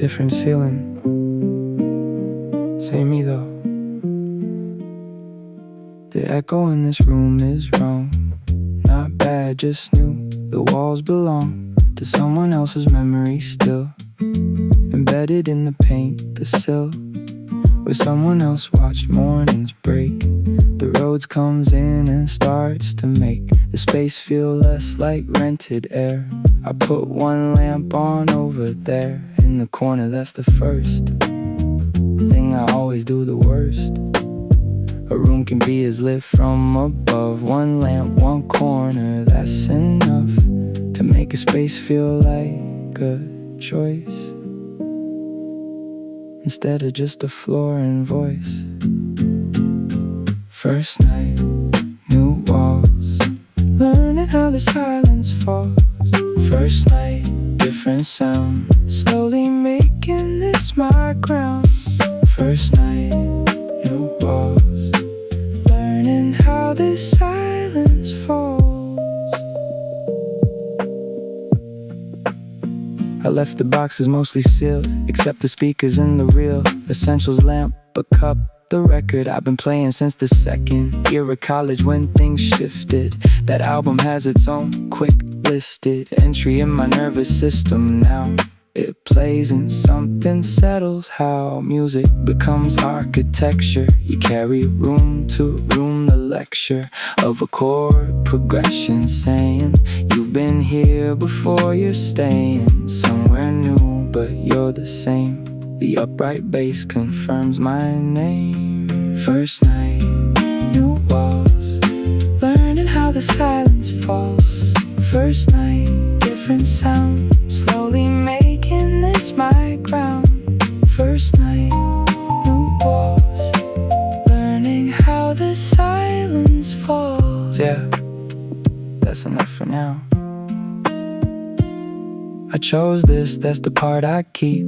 different ceiling. Say me though. The echo in this room is wrong. Not bad, just new. The walls belong to someone else's memory still. Embedded in the paint, the sill, where someone else watched mornings break. The roads comes in and starts to make the space feel less like rented air. I put one lamp on over there in the corner, that's the first thing I always do the worst. A room can be as lit from above. One lamp, one corner, that's enough to make a space feel like a choice, instead of just a floor and voice. First night, new walls, learning how the silence falls. First night, different sound, slowly making this my ground. First night, new walls, learning how this silence falls. I left the boxes mostly sealed, except the speakers in the real essentials lamp, a cup, the record I've been playing since the second year of college when things shifted. That album has its own quick listed entry in my nervous system now. It plays and something settles. How music becomes architecture. You carry room to room the lecture of a chord progression saying you've been here before, you're staying somewhere new, but you're the same. The upright bass confirms my name. First night, new walls, learning how the silence falls. First night, different sound, slowly making this my ground. First night, new walls, learning how the silence falls. Yeah, that's enough for now. I chose this, that's the part I keep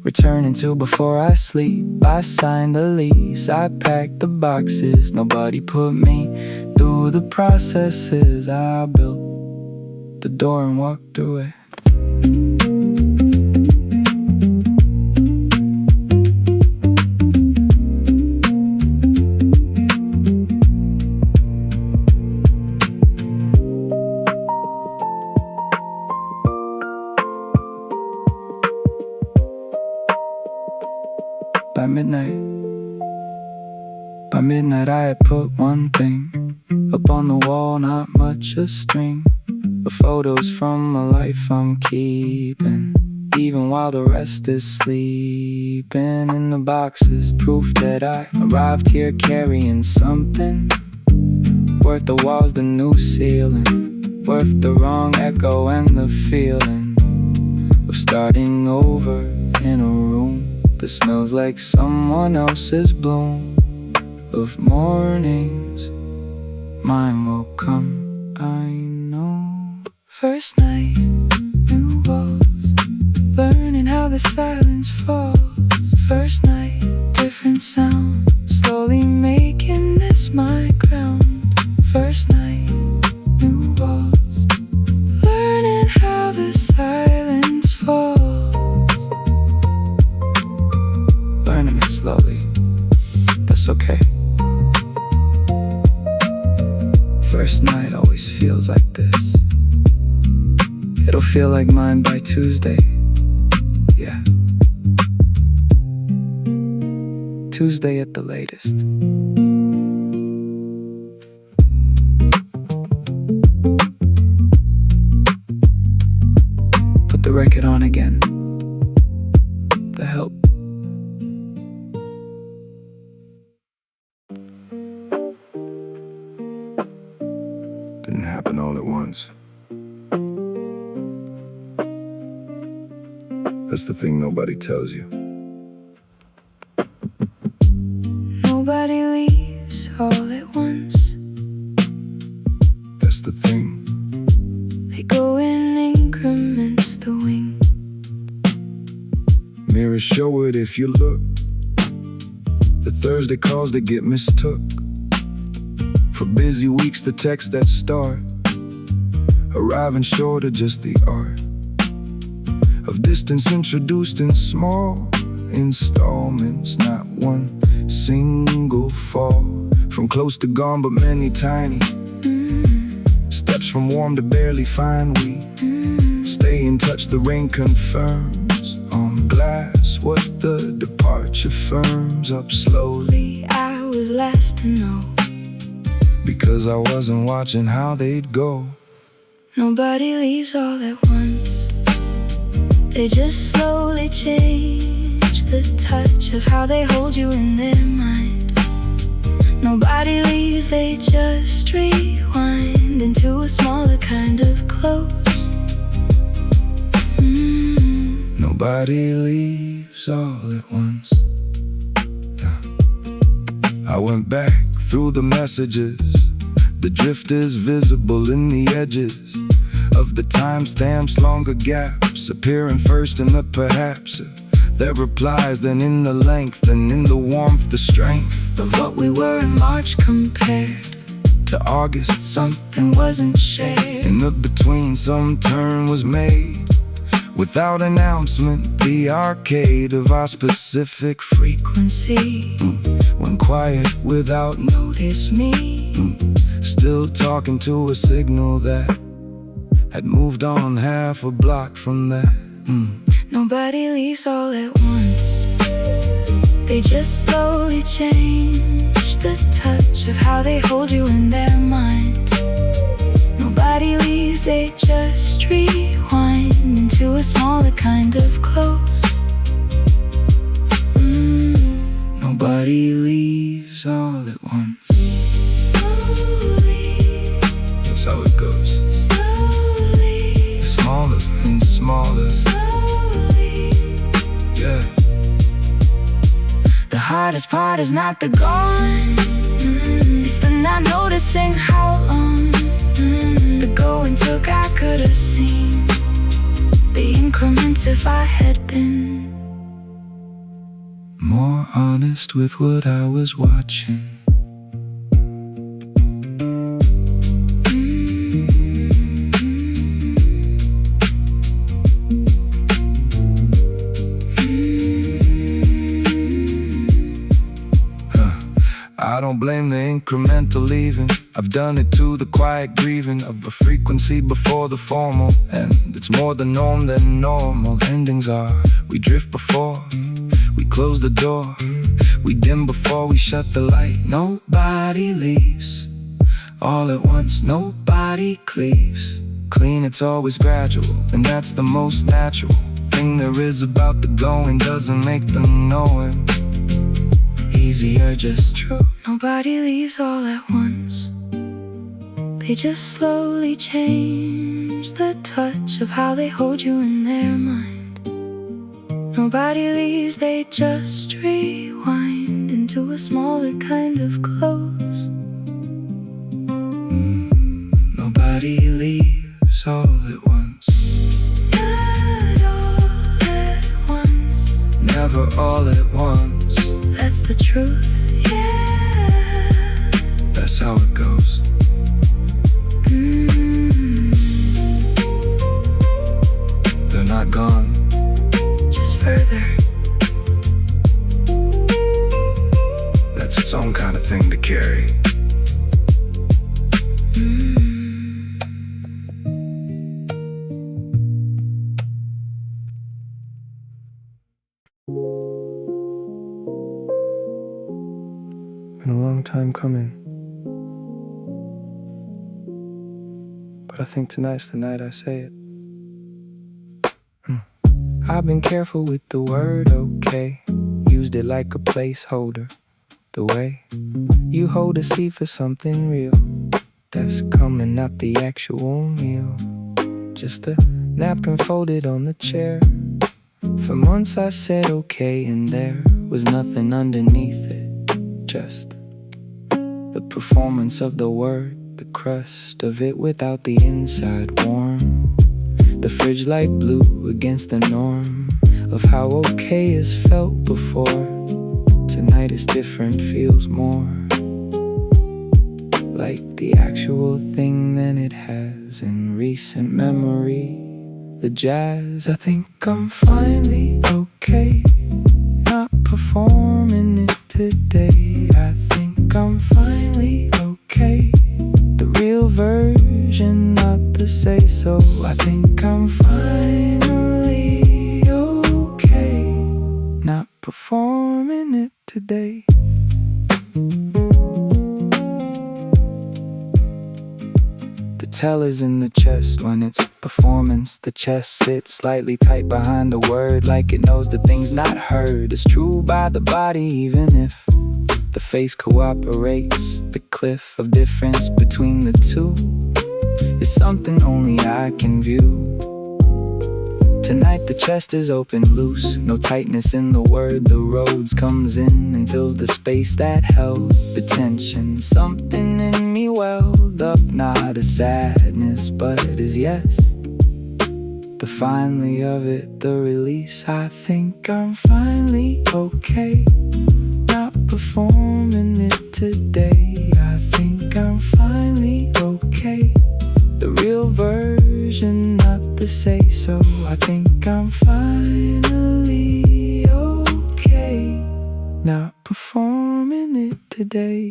returning to before I sleep. I signed the lease, I packed the boxes. Nobody put me through the processes. I built the door and walked through it. By midnight I had put one thing up on the wall, not much a string of photos from a life I'm keeping, even while the rest is sleeping. In the boxes, proof that I arrived here carrying something worth the walls, the new ceiling, worth the wrong echo and the feeling of starting over in a room that smells like someone else's bloom. Of mornings, mine will come, I know. First night, new walls, learning how the silence falls. First night, different sound, slowly making this my ground. First night, new walls, learning how the silence falls. Learning it slowly, that's okay. First night always feels like this. It'll feel like mine by Tuesday. Yeah, Tuesday at the latest. Put the record on again. The help. Didn't happen all at once. That's the thing nobody tells you. Nobody leaves all at once. That's the thing. They go in increments, the wing. Mirrors show it if you look. The Thursday calls that get mistook for busy weeks, the texts that start arriving short of just the art of distance introduced in small installments, not one single fall. From close to gone, but many tiny steps from warm to barely fine. We stay in touch, the rain confirms on glass what the departure firms up slowly. I was last to know, because I wasn't watching how they'd go. nobody leaves all at once. They just slowly change the touch of how they hold you in their mind. Nobody leaves, they just rewind into a smaller kind of close. Nobody leaves all at once. I went back through the messages. The drift is visible in the edges of the timestamps, longer gaps appearing first in the perhaps. Their replies, then in the length, then in the warmth, the strength Of what we were in March compared to August. something wasn't shared. In the between, some turn was made without announcement. The arcade of our specific Frequency went quiet without notice me. still talking to a signal that had moved on half a block from that. Nobody leaves all at once. They just slowly change the touch of how they hold you in their mind. Nobody leaves, they just rewind into a smaller kind of close. Nobody leaves all at once. Slowly, That's how it goes. slowly, Smaller and smaller. slowly. Yeah. The hardest part is not the going, it's the not noticing how long the going took. I could have seen the increments if I had been More honest with what I was watching. I don't blame the incremental leaving. I've done it to the quiet grieving of a frequency before the formal. And it's more the norm than normal endings are. We drift before we close the door. We dim before we shut the light. Nobody leaves all at once. Nobody cleaves clean, it's always gradual. And that's the most natural thing there is about the going. Doesn't make the knowing easier, just true. Nobody leaves all at once. They just slowly change the touch of how they hold you in their mind. Nobody leaves, they just rewind into a smaller kind of close. Nobody leaves all at once. Not all at once. Never all at once. That's the truth, yeah. That's how it goes. They're not gone. Just further. That's its own kind of thing to carry. Been a long time coming, but I think tonight's the night I say it. I've been careful with the word okay, used it like a placeholder. The way you hold a seat for something real that's coming, not the actual meal. Just a napkin folded on the chair. For months I said okay, and there was nothing underneath it. Just the performance of the word, the crust of it without the inside warm. The fridge light blue against the norm of how okay is felt before. Tonight is different, feels more like the actual thing than it has in recent memory. the jazz. I think I'm finally okay, not performing it today. I think I'm finally okay, the real version, not the say-so. I think I'm finally okay, not performing it today. The teller's in the chest when it's performance. The chest sits slightly tight behind the word, like it knows the thing's not heard. It's true by the body, even if the face cooperates. The cliff of difference between the two is something only I can view. Tonight the chest is open loose, no tightness in the word. The roads comes in and fills the space that held the tension. Something in me welled up, not a sadness, but as yes. The finally of it, the release. I think I'm finally okay, not performing it today. I think I'm finally okay, the real version, not the say-so. I think I'm finally okay, not performing it today.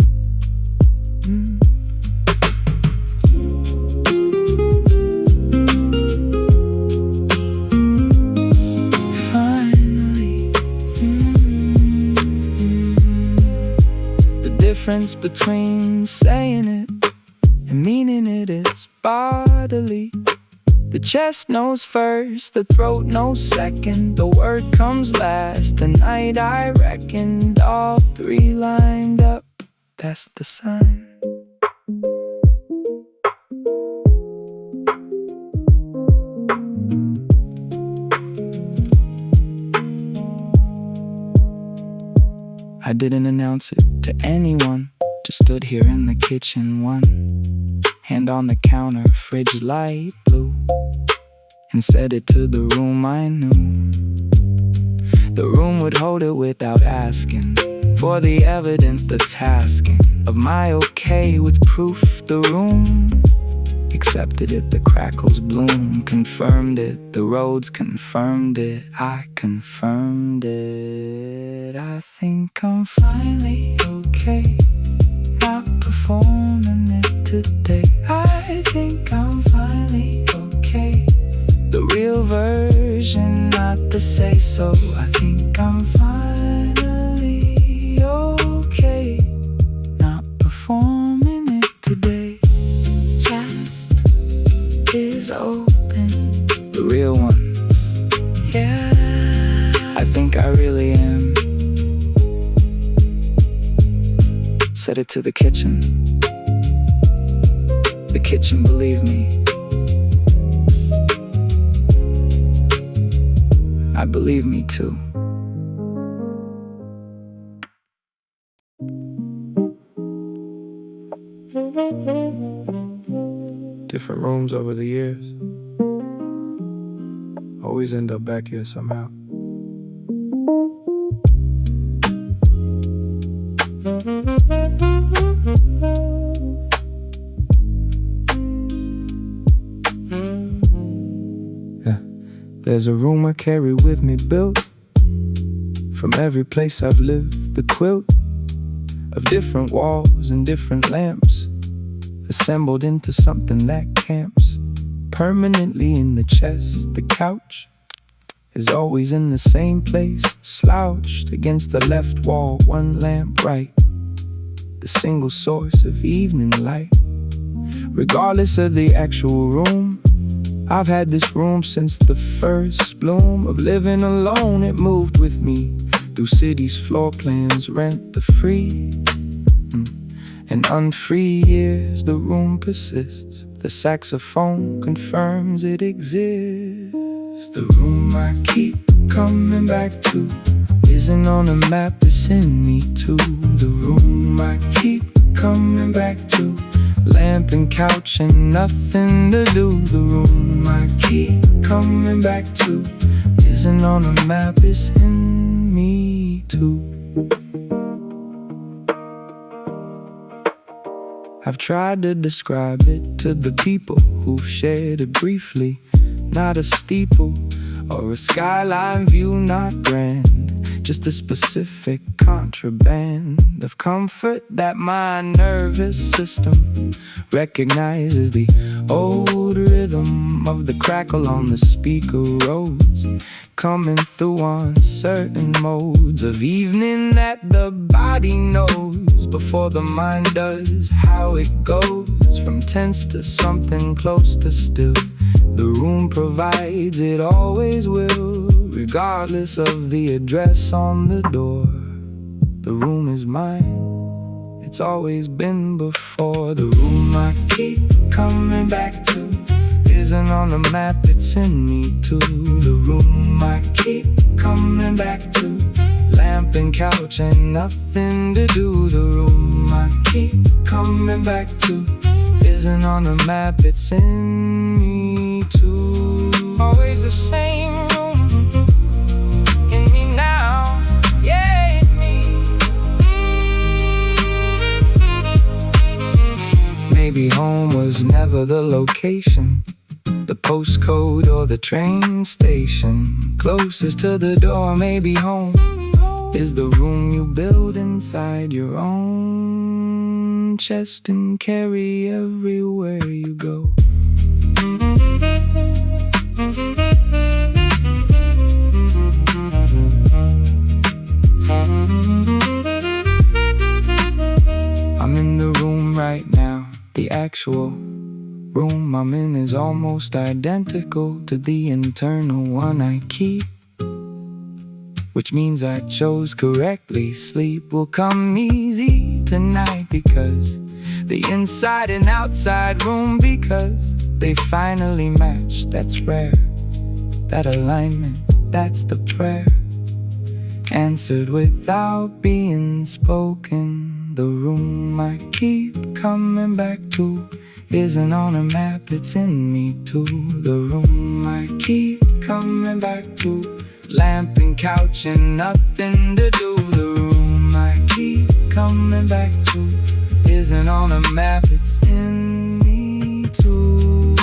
Finally. The difference between saying it and meaning it is bodily. The chest knows first, the throat knows second. The word comes last. Tonight I reckoned all three lined up. That's the sign. I didn't announce it to anyone, just stood here in the kitchen, one hand on the counter, fridge light blue, and said it to the room I knew. The room would hold it without asking for the evidence, the tasking of my okay with proof. The room accepted it, the crackles bloom, confirmed it, the roads confirmed it, I confirmed it. I think I'm finally okay, not performing it today. I think I'm finally okay, the real version, not the say-so. I think I'm finally okay, not performing it today. Chest is open, the real one. Yeah, I think I really am. Said it to the kitchen. The kitchen believed me. I believe me too. Different rooms over the years, always end up back here somehow. Yeah, there's a room I carry with me, built from every place I've lived. The quilt of different walls and different lamps, assembled into something that camps permanently in the chest. The couch is always in the same place, slouched against the left wall, one lamp right, the single source of evening light. Regardless of the actual room, I've had this room since the first bloom of living alone. It moved with me through cities, floor plans, rent the free and unfree years. The room persists, the saxophone confirms it exists. The room I keep coming back to isn't on a map, it's in me too. The room I keep coming back to, lamp and couch and nothing to do. The room I keep coming back to isn't on a map, it's in me too. I've tried to describe it to the people who've shared it briefly. not a steeple or a skyline view, not grand, just a specific contraband of comfort that my nervous system recognizes. The old rhythm of the crackle on the speaker roads, coming through on certain modes of evening that the body knows before the mind does. How it goes from tense to something close to still. The room provides, it always will, regardless of the address on the door. The room is mine, it's always been before. The room I keep coming back to isn't on the map, it's in me too. The room I keep coming back to, lamp and couch ain't nothing to do. The room I keep coming back to isn't on the map, it's in me too. Always the same room, in me now, yeah, in me. Maybe home was never the location, the postcode or the train station closest to the door. Maybe home is the room you build inside your own chest and carry everywhere you go. I'm in the room right now. The actual room I'm in is almost identical to the internal one I keep, which means I chose correctly. Sleep will come easy tonight because the inside and outside room, because they finally match. That's rare, that alignment, that's the prayer, answered without being spoken. The room I keep coming back to isn't on a map, it's in me too. The room I keep coming back to, lamp and couch and nothing to do. The room I keep coming back to isn't on a map, it's in me too.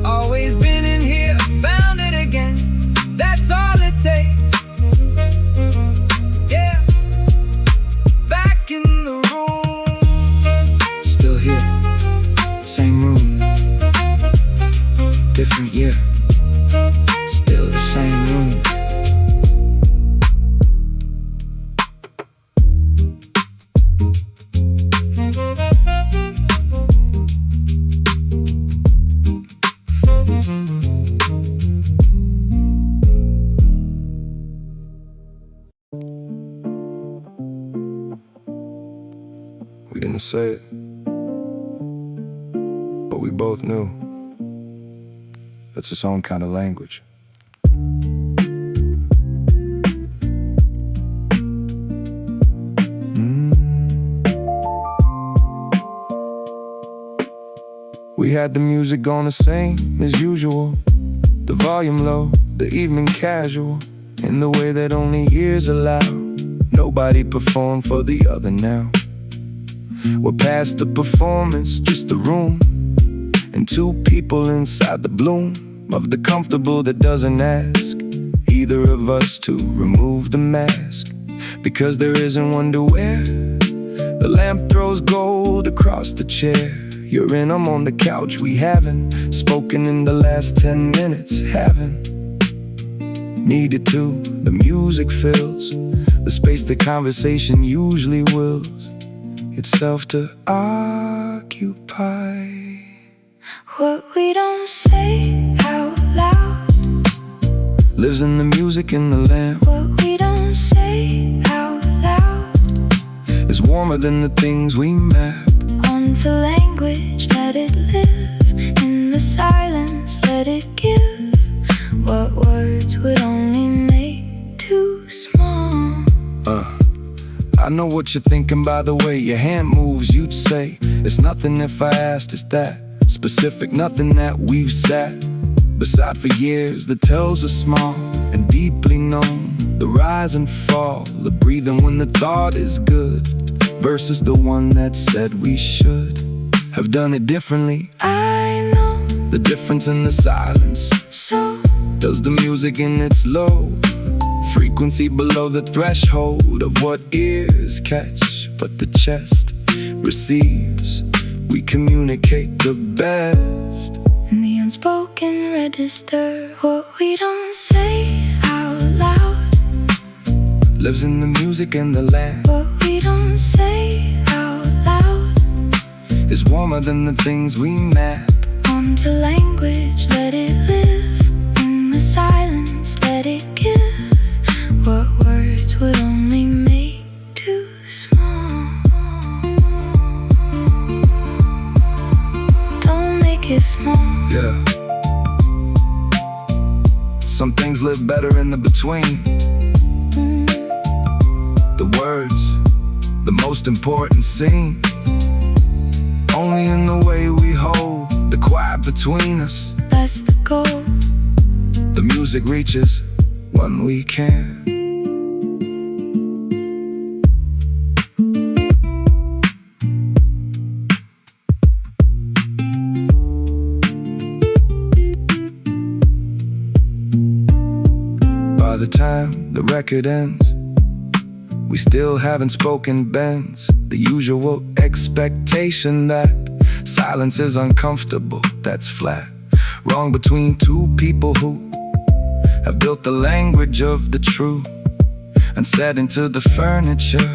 Always been in here, found it again, that's all it takes. Yeah, back in the room, still here, same room, different year, still the same room. We didn't say it, but we both knew. That's its own kind of language. We had the music going the same as usual, the volume low, the evening casual, in the way that only ears allow. Nobody performed for the other now. We're past the performance, just the room, and two people inside the bloom of the comfortable that doesn't ask either of us to remove the mask, because there isn't one to wear. The lamp throws gold across the chair. You're in, I'm on the couch. We haven't spoken in the last 10 minutes, haven't needed to. The music fills the space the conversation usually wills itself to occupy. What we don't say out loud lives in the music in the lamp. What we don't say out loud is warmer than the things we map onto language. Let it live in the silence, let it give what words would only make too small. I know what you're thinking by the way your hand moves. You'd say it's nothing if I asked, it's that specific nothing that we've sat beside for years, that tells us small and deeply known. The rise and fall, the breathing when the thought is good, versus the one that said we should have done it differently. I know the difference in the silence. So Does the music in its low frequency below the threshold of what ears catch, but the chest receives. We communicate the best. in the unspoken register, what we don't say out loud Lives in the music and the land. what we don't say out loud Is warmer than the things we map. onto language, let it live in the silence, let it give what words would only make too small. Don't make it small. Yeah. Some things live better in the between. The words, the most important scene. Only in the way we hold the quiet between us. That's the goal. The music reaches when we can. By the time the record ends, we still haven't spoken bends. The usual expectation that silence is uncomfortable, that's flat. Wrong between two people who have built the language of the true and set into the furniture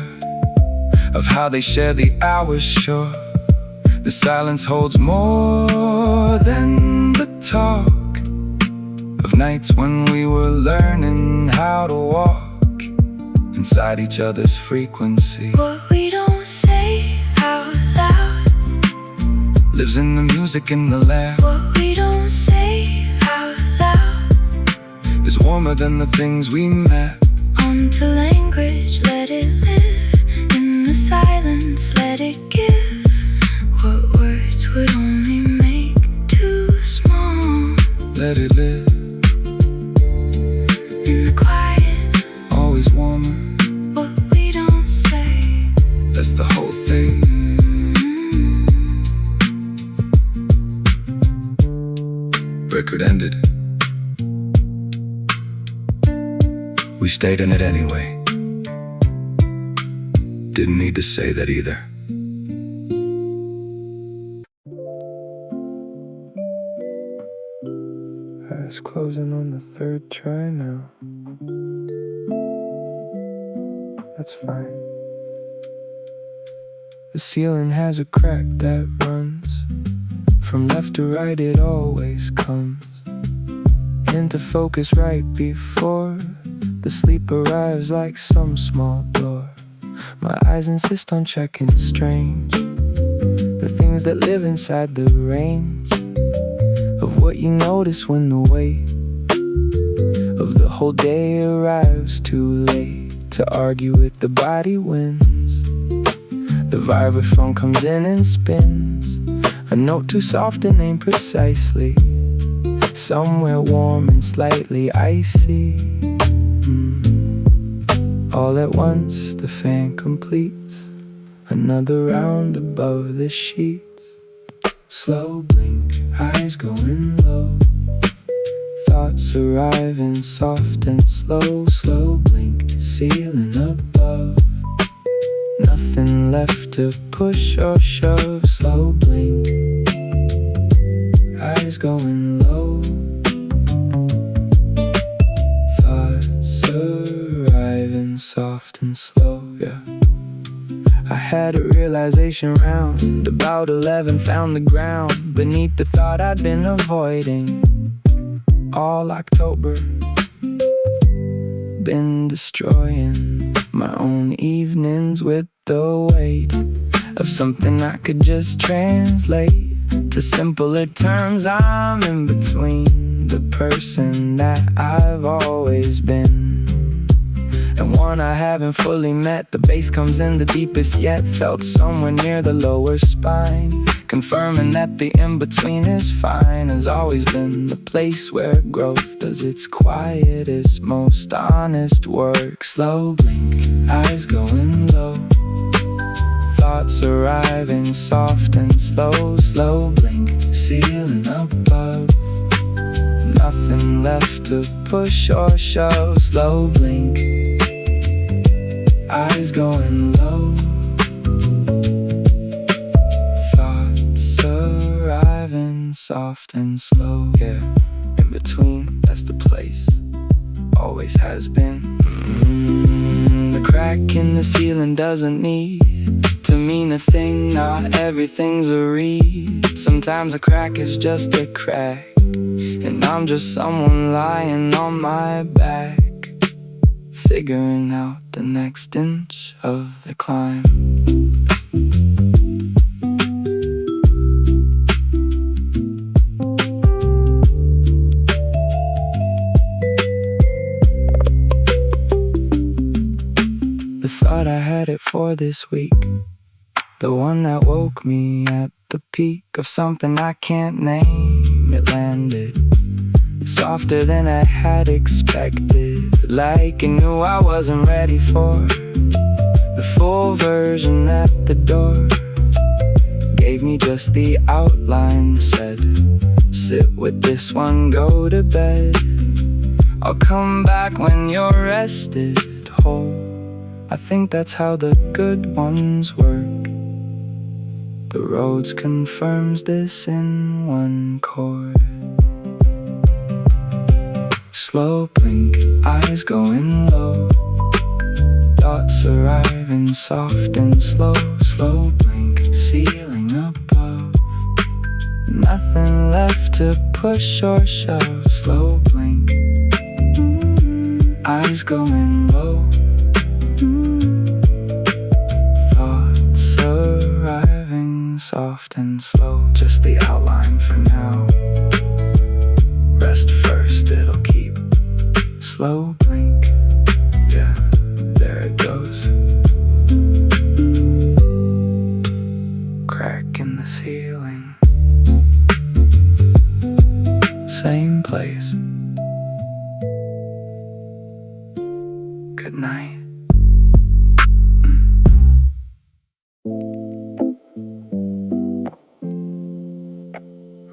of how they share the hours. Sure, the silence holds more than the talk of nights when we were learning how to walk inside each other's frequency. What we don't say out loud Lives in the music in the lab. what we don't say out loud Is warmer than the things we map. onto language, let it live in the silence, let it give what words would only make too small. Let it live, In the quiet, always warmer. what we don't say. That's the whole thing. Record ended. We stayed in it anyway. Didn't need to say that either. Eyes closing on the third try now. That's fine. The ceiling has a crack that runs from left to right, it always comes into focus right before the sleep arrives, like some small door. My eyes insist on checking strange, the things that live inside the range of what you notice when the weight of the whole day arrives too late to argue with the body wins. The vibraphone comes in and spins, a note too soft and aimed precisely, somewhere warm and slightly icy. All at once the fan completes another round above the sheets. Slow blink, eyes going low, thoughts arriving soft and slow. Slow blink, ceiling above, nothing left to push or shove. Slow blink, eyes going low, thoughts arriving soft and slow. Yeah, I had a realization round about 11, found the ground beneath the thought I'd been avoiding all October. Been destroying my own evenings with the weight of something I could just translate to simpler terms. I'm in between the person that I've always been and one I haven't fully met. The bass comes in the deepest yet, felt somewhere near the lower spine, confirming that the in-between is fine. Has always been the place where growth does its quietest, most honest work. Slow blink, eyes going low, thoughts arriving soft and slow. Slow blink, ceiling above, Nothing left to push or shove. Slow blink, eyes going low. Thoughts arriving soft and slow. Yeah, in between, that's the place. Always has been. The crack in the ceiling doesn't need to mean a thing. Not everything's a read. Sometimes a crack is just a crack, and I'm just someone lying on my back, figuring out the next inch of the climb. The thought I had it for this week, the one that woke me at the peak of something I can't name. It landed softer than I had expected, like it knew I wasn't ready for the full version at the door. Gave me just the outline, said, sit with this one, go to bed. I'll come back when you're rested whole. I think that's how the good ones work. The roads confirms this in one chord. Slow blink, eyes going low. Thoughts arriving soft and slow. Slow blink, ceiling above. Nothing left to push or shove. Slow blink, eyes going low. Thoughts arriving soft and slow. Just the outline for now. Rest first, it'll keep. Slow blink, yeah, there it goes. Crack in the ceiling. Same place. Good night.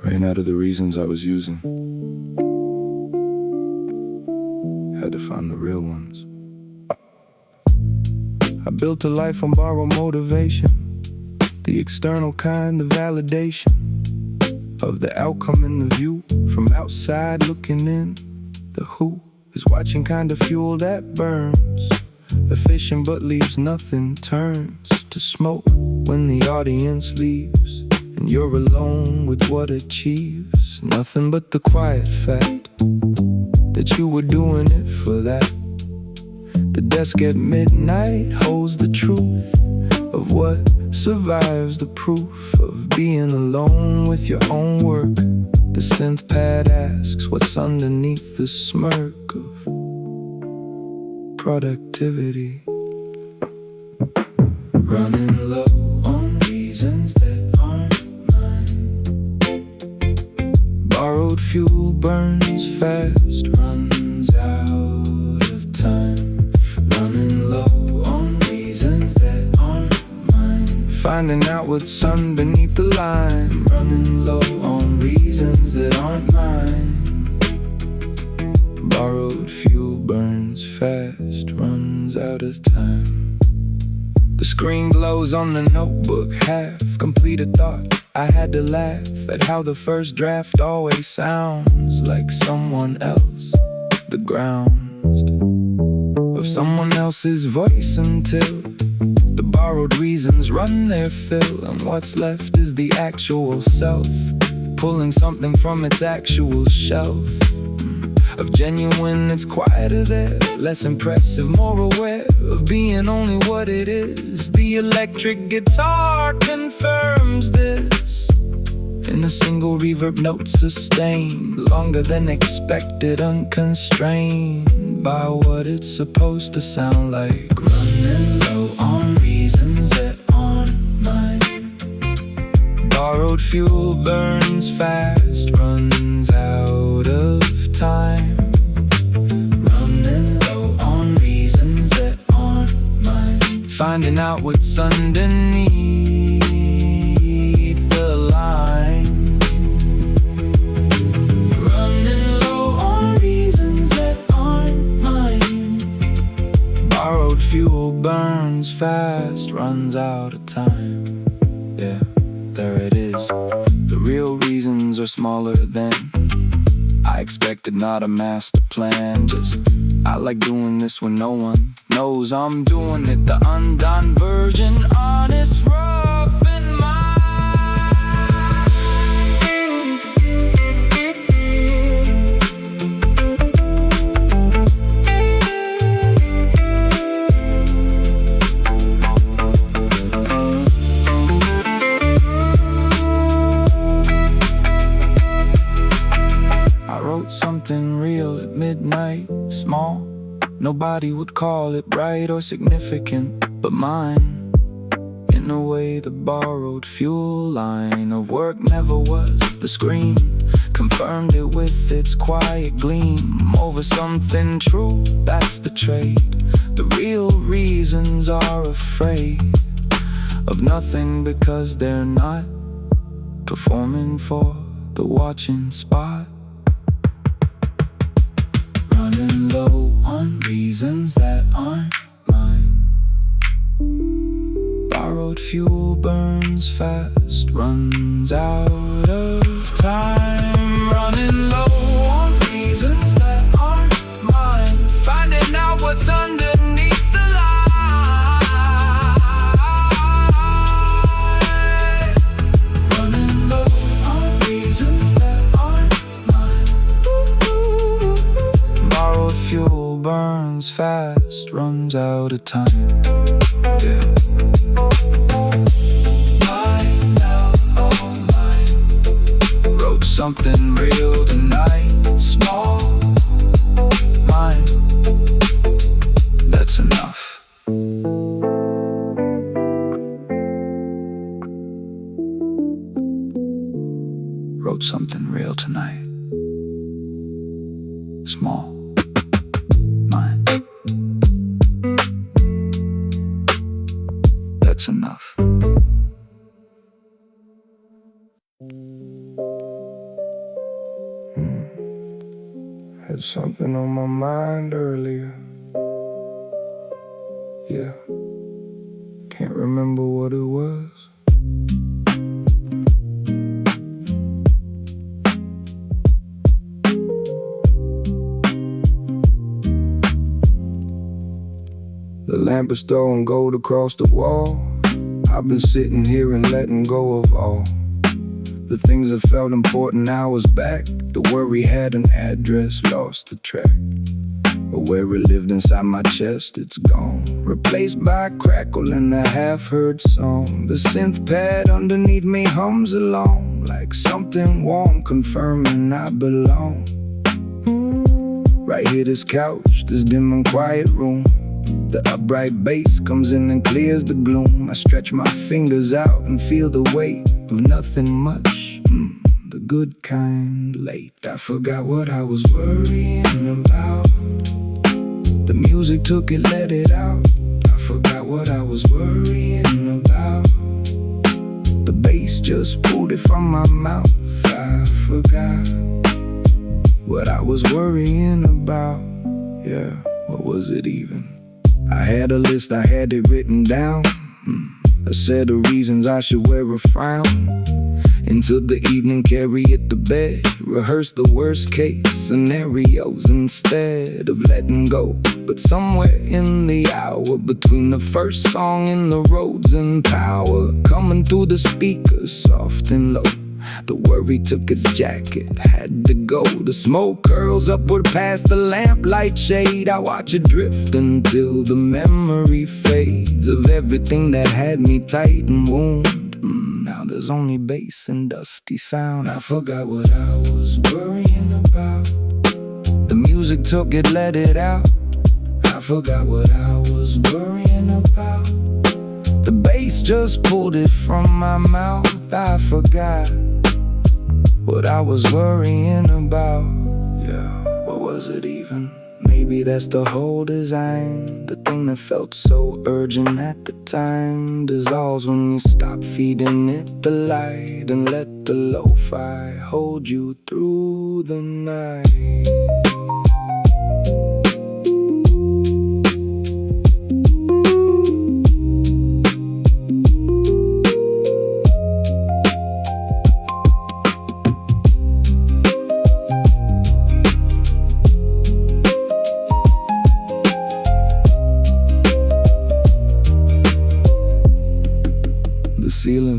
Ran out of the reasons I was using. Had to find the real ones. I built a life on borrowed motivation, the external kind of validation of the outcome in the view. From outside looking in, the who is watching kind of fuel that burns. Efficient but leaves nothing, turns to smoke when the audience leaves, and you're alone with what achieves. Nothing but the quiet fact that you were doing it for that. The desk at midnight holds the truth of what survives, the proof of being alone with your own work. The synth pad asks what's underneath the smirk of productivity. Running low on reasons that aren't mine. Borrowed fuel burns fast, runs out of time. Running low on reasons that aren't mine. Finding out what's underneath the line. Running low on reasons that aren't mine. Borrowed fuel burns fast, runs out of time. The screen glows on the notebook, half completed thought. I had to laugh at how the first draft always sounds like someone else. The grounds of someone else's voice until the borrowed reasons run their fill, and what's left is the actual self, pulling something from its actual shelf. Of genuine that's quieter there, less impressive, more aware of being only what it is. The electric guitar confirms this in a single reverb note sustained, longer than expected, unconstrained by what it's supposed to sound like. Running low on reasons that aren't mine. Borrowed fuel burns fast, runs out of time. Running low on reasons that aren't mine. Finding out what's underneath the line. Running low on reasons runs out of time. Yeah, there it is. The real reasons are smaller than I expected, not a master plan. Just, I like doing this when no one knows I'm doing it. The undone version, honest, rough in my. Something real at midnight, small. Nobody would call it right or significant, but mine. In a way, the borrowed fuel line of work never was. The screen confirmed it with its quiet gleam over something true. That's the trade. The real reasons are afraid of nothing because they're not performing for the watching spot. Running low on reasons that aren't mine. Borrowed fuel burns fast, runs out of time. Running low on reasons that aren't mine. Finding out what's underneath the line. Running low on reasons that aren't mine. Borrowed fuel burns fast, runs out of time. Yeah. Mine now, all mine. Wrote something real tonight. Small, mine. That's enough. Wrote something real tonight. Small. That's enough. Had something on my mind earlier. Yeah, can't remember what it was. The lamp is throwing gold across the wall. I've been sitting here and letting go of all the things that felt important hours back. The worry had an address, lost the track. But where it lived inside my chest, it's gone. Replaced by a crackle and a half-heard song. The synth pad underneath me hums along, like something warm confirming I belong. Right here, this couch, this dim and quiet room. The upright bass comes in and clears the gloom. I stretch my fingers out and feel the weight of nothing much, the good kind late. I forgot what I was worrying about. The music took it, let it out. I forgot what I was worrying about. The bass just pulled it from my mouth. I forgot what I was worrying about. Yeah, what was it even? I had a list, I had it written down. A set of reasons I should wear a frown. Into the evening, carry it to bed. Rehearse the worst case scenarios instead of letting go. But somewhere in the hour between the first song and the roads and power, coming through the speakers soft and low, the worry took its jacket, had to go. The smoke curls upward past the lamplight shade. I watch it drift until the memory fades of everything that had me tight and wound. Now there's only bass and dusty sound. I forgot what I was worrying about. The music took it, let it out. I forgot what I was worrying about. The bass just pulled it from my mouth. I forgot what I was worrying about. Yeah, what was it even? Maybe that's the whole design. The thing that felt so urgent at the time dissolves when you stop feeding it the light and let the lo-fi hold you through the night.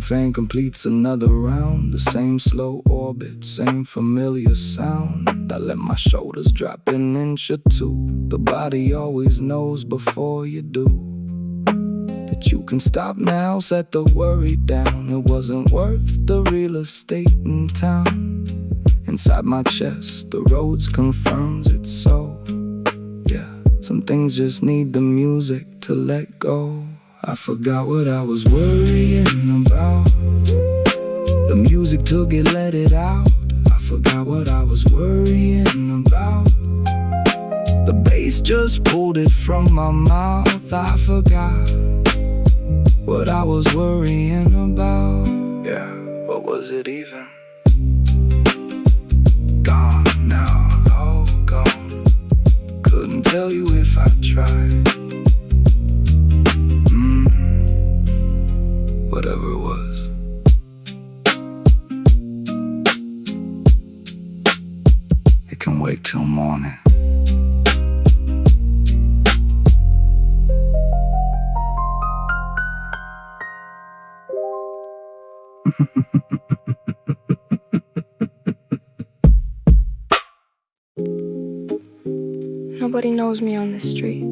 fan completes another round. The same slow orbit, same familiar sound. I let my shoulders drop an inch or two. The body always knows before you do that you can stop now, set the worry down. It wasn't worth the real estate in town. Inside my chest, the roads confirms it so. Yeah, some things just need the music to let go. I forgot what I was worrying about. The music took it, let it out. I forgot what I was worrying about. The bass just pulled it from my mouth. I forgot what I was worrying about. Yeah, what was it even? Gone now, all gone. Couldn't tell you if I tried. Whatever it was. It can wait till morning. Nobody knows me on the street.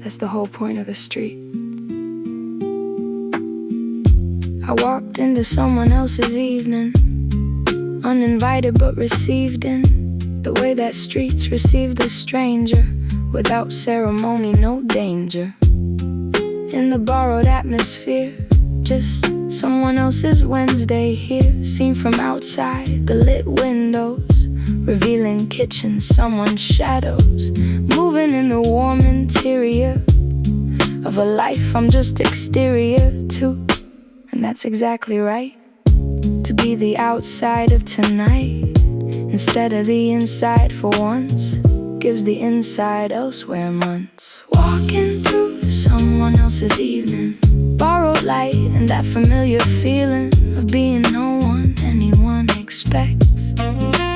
That's the whole point of the street. I walked into someone else's evening, uninvited but received in the way that streets receive the stranger, without ceremony, no danger. In the borrowed atmosphere, just someone else's Wednesday here, seen from outside the lit windows, revealing kitchens, someone's shadows, moving in the warm interior of a life I'm just exterior to. And that's exactly right, to be the outside of tonight instead of the inside for once, gives the inside elsewhere months. Walking through someone else's evening, borrowed light and that familiar feeling of being no one anyone expects.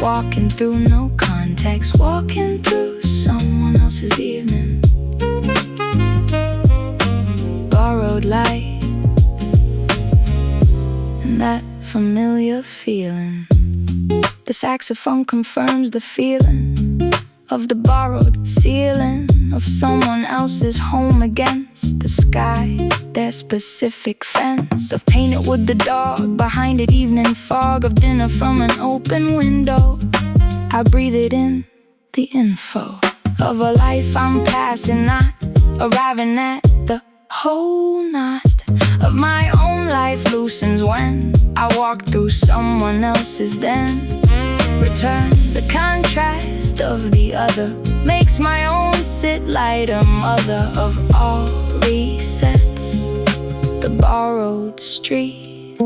Walking through no context, walking through someone else's evening, borrowed light and that familiar feeling. The saxophone confirms the feeling of the borrowed ceiling of someone else's home against the sky, their specific fence of painted wood, the dog behind it, evening fog of dinner from an open window. I breathe it in, the info of a life I'm passing, not arriving at. The whole knot of my own life loosens when I walk through someone else's, then return. The contrast of the other makes my own sit lighter, mother of all resets, the borrowed street.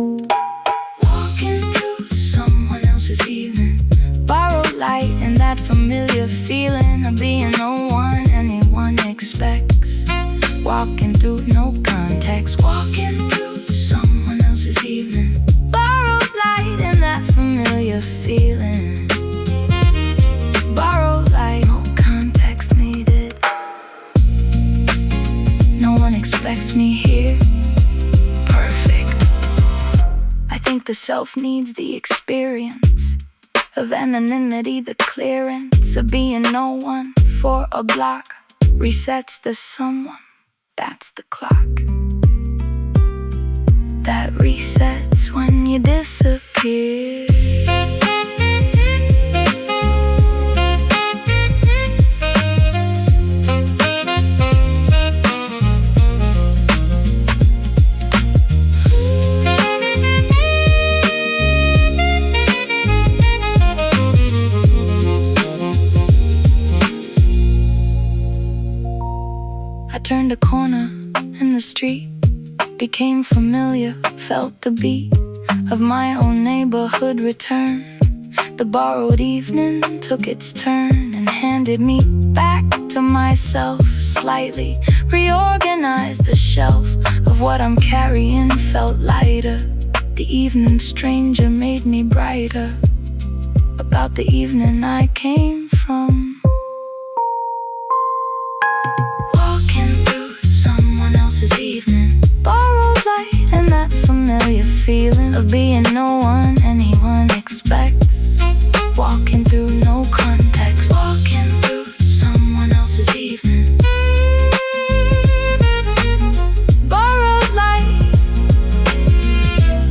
Walking through someone else's evening, borrowed light and that familiar feeling of being no one anyone expects. Walking through no context, walking through someone else's evening, borrowed light and that familiar feeling, borrowed light, no context needed. No one expects me here perfect. I think the self needs the experience of anonymity, the clearance of being no one for a block, resets the someone. That's the clock that resets when you disappear. I turned a corner and the street became familiar, felt the beat of my own neighborhood return. The borrowed evening took its turn and handed me back to myself, slightly reorganized the shelf of what I'm carrying, felt lighter. The evening stranger made me brighter about the evening I came from. Walking through someone else's feeling of being no one anyone expects. Walking through no context, walking through someone else's evening. Borrowed light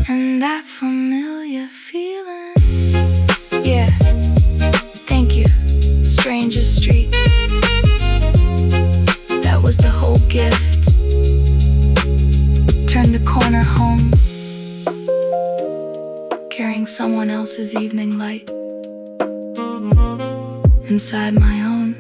and that familiar feeling. Yeah, thank you, stranger street. That was the whole gift. Turn the corner home, carrying someone else's evening light inside my own.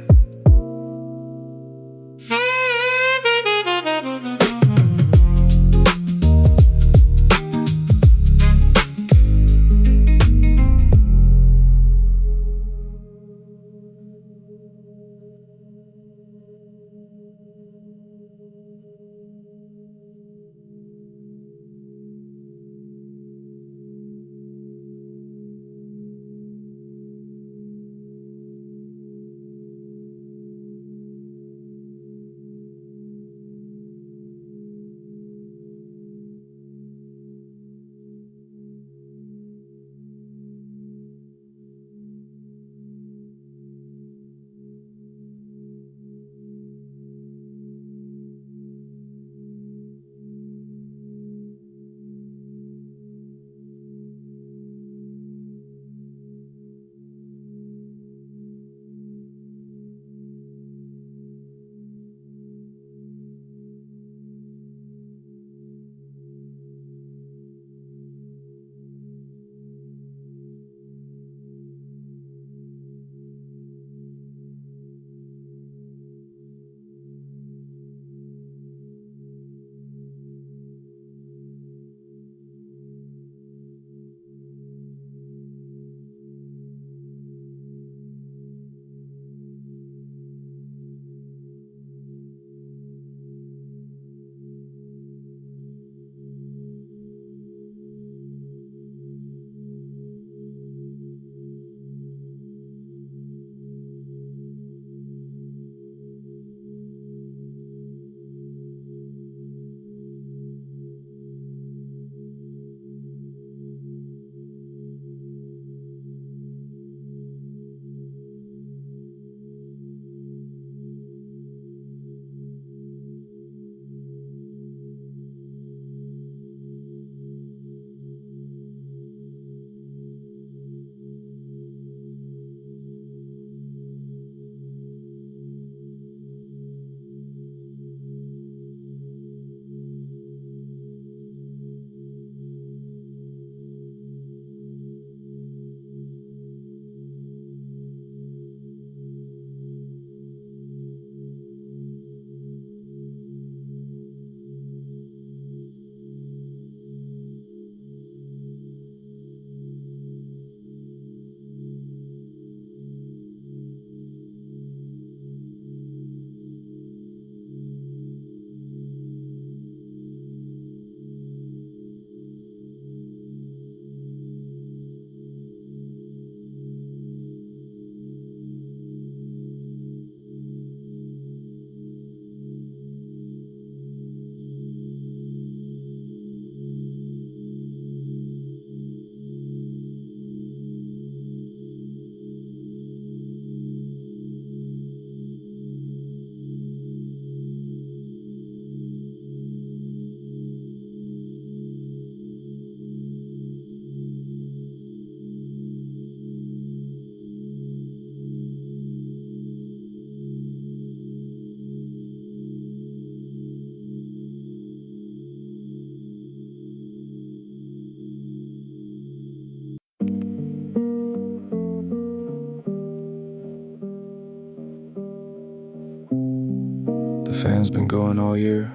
The fan's been going all year.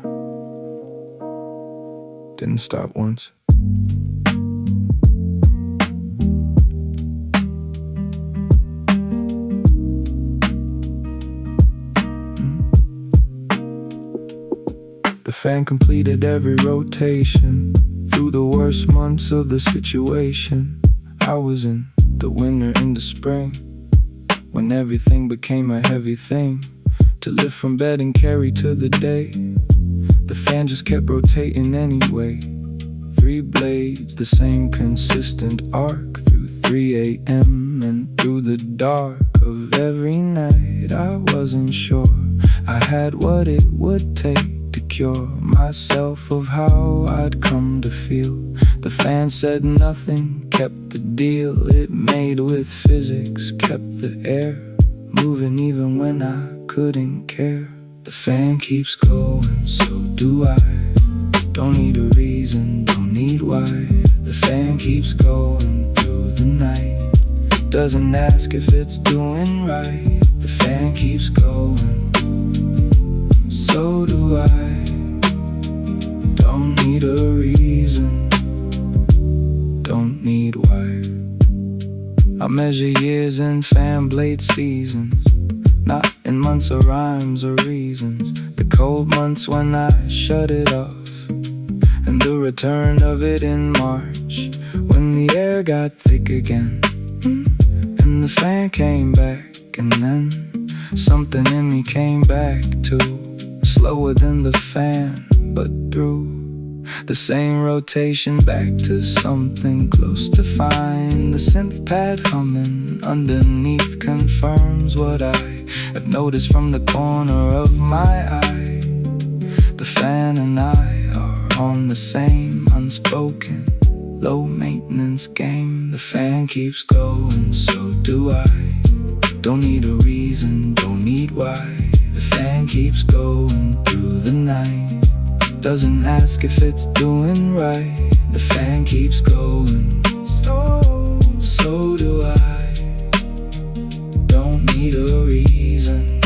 Didn't stop once. The fan completed every rotation through the worst months of the situation. I was in the winter, in the spring, when everything became a heavy thing to lift from bed and carry to the day. The fan just kept rotating anyway. three blades, the same consistent arc through 3 a.m. and through the dark of every night. I wasn't sure I had what it would take to cure myself of how I'd come to feel. The fan said nothing, kept the deal it made with physics, kept the air moving even when I couldn't care. The fan keeps going, so do I. Don't need a reason, don't need why. The fan keeps going through the night, doesn't ask if it's doing right. The fan keeps going, so do I. Don't need a reason, don't need why. I measure years in fan blade seasons, not in months or rhymes or reasons. The cold months when I shut it off, and the return of it in March, when the air got thick again, and the fan came back. And then something in me came back too, slower than the fan, but through the same rotation back to something close to fine. The synth pad humming underneath confirms what I have noticed from the corner of my eye. The fan and I are on the same unspoken, low maintenance game. The fan keeps going, so do I. Don't need a reason, don't need why. The fan keeps going through the night, doesn't ask if it's doing right. The fan keeps going, so do I. Don't need a reason,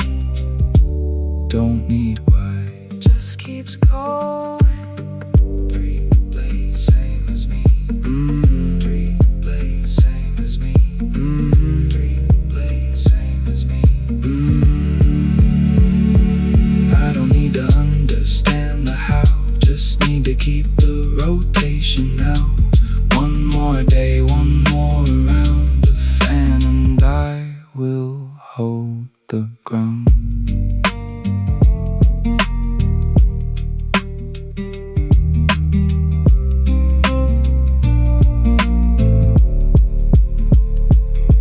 don't need why. Just keeps going. Three blades, same as me. Three blades, same as me. Three blades, same as me. I don't need to understand the how, just need to keep the rotation now. One more day, one more around. The fan and I will hold the ground.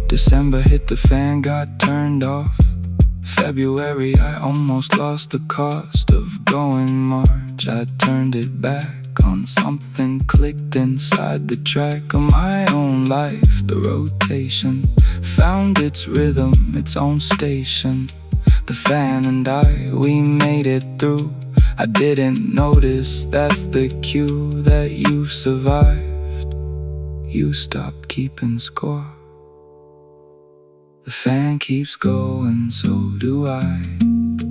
December hit, the fan got turned off. February, I almost lost the cost of going. March, I turned it back on. Something clicked inside the track of my own life. The rotation found its rhythm, its own station. The fan and I, we made it through. I didn't notice, that's the cue that you survived. You stopped keeping score. The fan keeps going, so do I.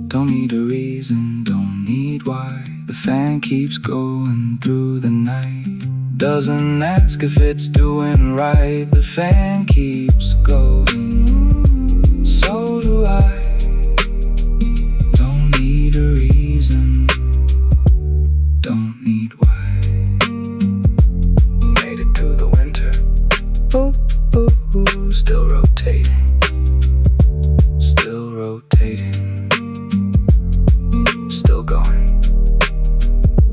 Don't need a reason, don't need why. The fan keeps going through the night, doesn't ask if it's doing right. The fan keeps going, so do I. Don't need a reason, don't need why. Made it through the winter, ooh, ooh, ooh, still rotating. Still rotating, still going,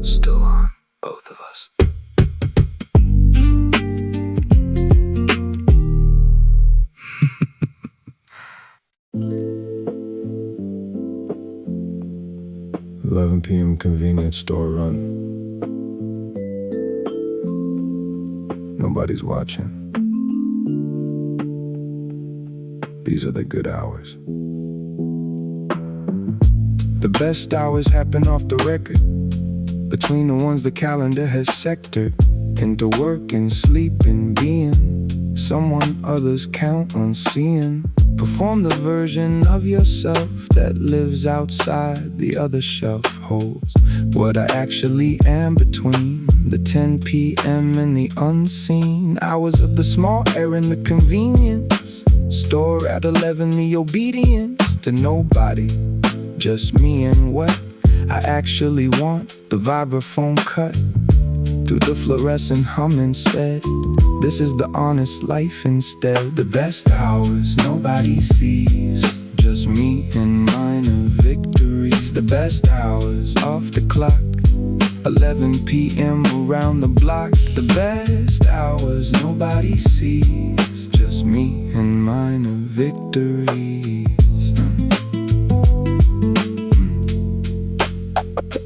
still on, both of us. 11 p.m. convenience store run. Nobody's watching. These are the good hours. The best hours happen off the record, between the ones the calendar has sectored into work and sleep and being someone others count on seeing. Perform the version of yourself that lives outside the other shelf holds what I actually am between the 10 p.m. and the unseen hours of the small errand, the convenience store at 11, the obedience to nobody, just me and what I actually want. The vibraphone cut through the fluorescent hum instead. This is the honest life instead. The best hours nobody sees, just me and minor victories. The best hours off the clock, 11 p.m. around the block. The best hours nobody sees, just me and minor victories.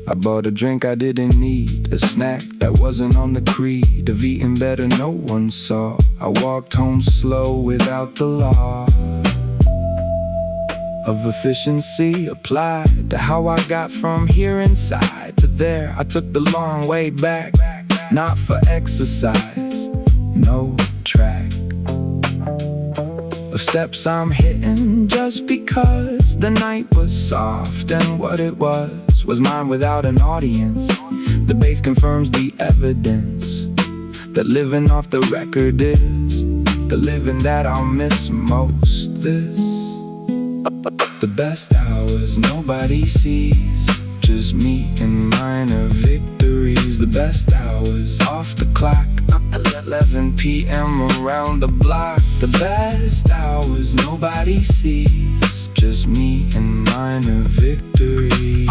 I bought a drink I didn't need, a snack that wasn't on the creed of eating better no one saw. I walked home slow without the law of efficiency applied to how I got from here inside to there. I took the long way back, not for exercise, no track of steps I'm hitting just because the night was soft and what it was mine without an audience. The bass confirms the evidence that living off the record is the living that I'll miss most. This the best hours nobody sees, just me and minor victories. The best hours off the clock, 11 p.m. around the block. The best hours nobody sees, just me and minor victories.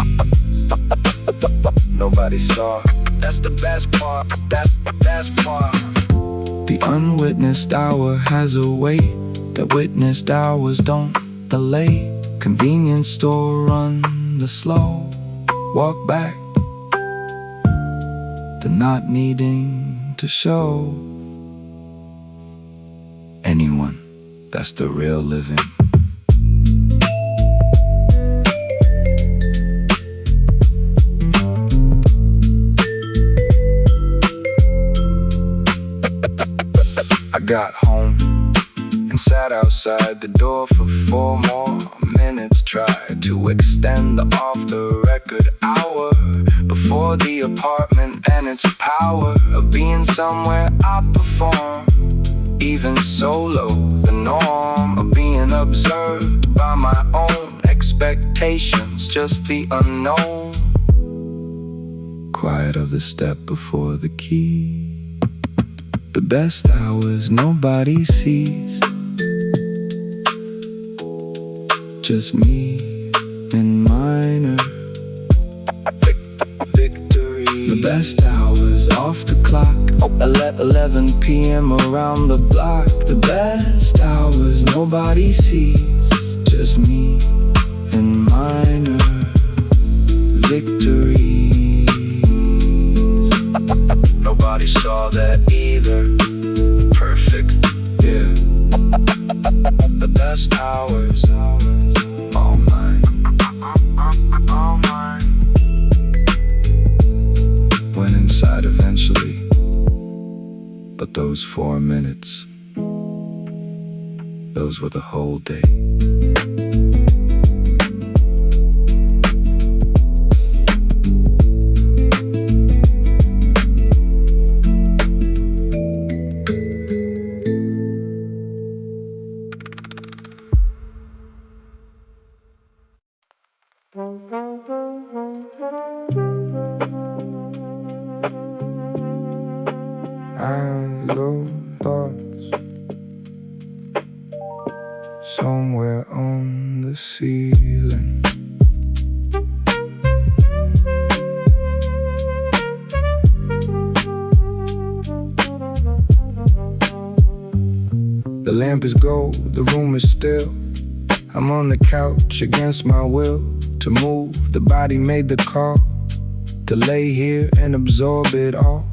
Nobody saw, that's the best part, that's the best part. The unwitnessed hour has a weight that witnessed hours don't delay. Convenience store, run the slow, walk back to not needing to show anyone. That's the real living. I got home and sat outside the door for 4 more minutes. Tried to extend the off-the-record hour before the apartment and its power of being somewhere I perform. Even solo, the norm of being observed by my own expectations, just the unknown. Quiet of the step before the key. The best hours nobody sees, just me and minor victory. The best hours off the clock, 11 p.m. around the block. The best hours nobody sees, just me and minor victories. Nobody saw that either. Perfect, yeah. The best hours, all mine, all mine. Went inside eventually, but those 4 minutes, those were the whole day. Low thoughts somewhere on the ceiling. The lamp is gold, the room is still. I'm on the couch against my will to move. The body made the call to lay here and absorb it all.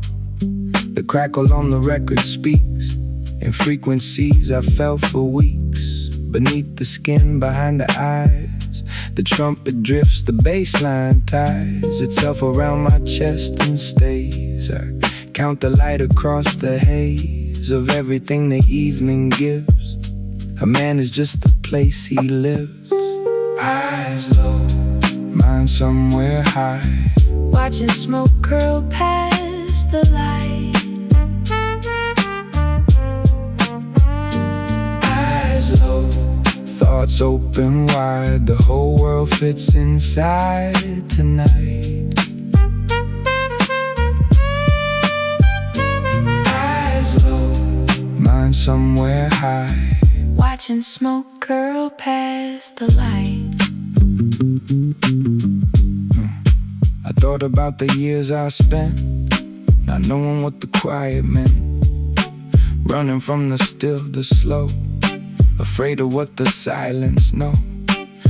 The crackle on the record speaks in frequencies I felt for weeks. Beneath the skin, behind the eyes, the trumpet drifts, the bass line ties itself around my chest and stays. I count the light across the haze of everything the evening gives. A man is just the place he lives. Eyes low, mind somewhere high, watching smoke curl past the light. Thoughts open wide, the whole world fits inside tonight. Eyes low, mind somewhere high, watching smoke curl past the light. I thought about the years I spent not knowing what the quiet meant, running from the still, the slow, afraid of what the silence know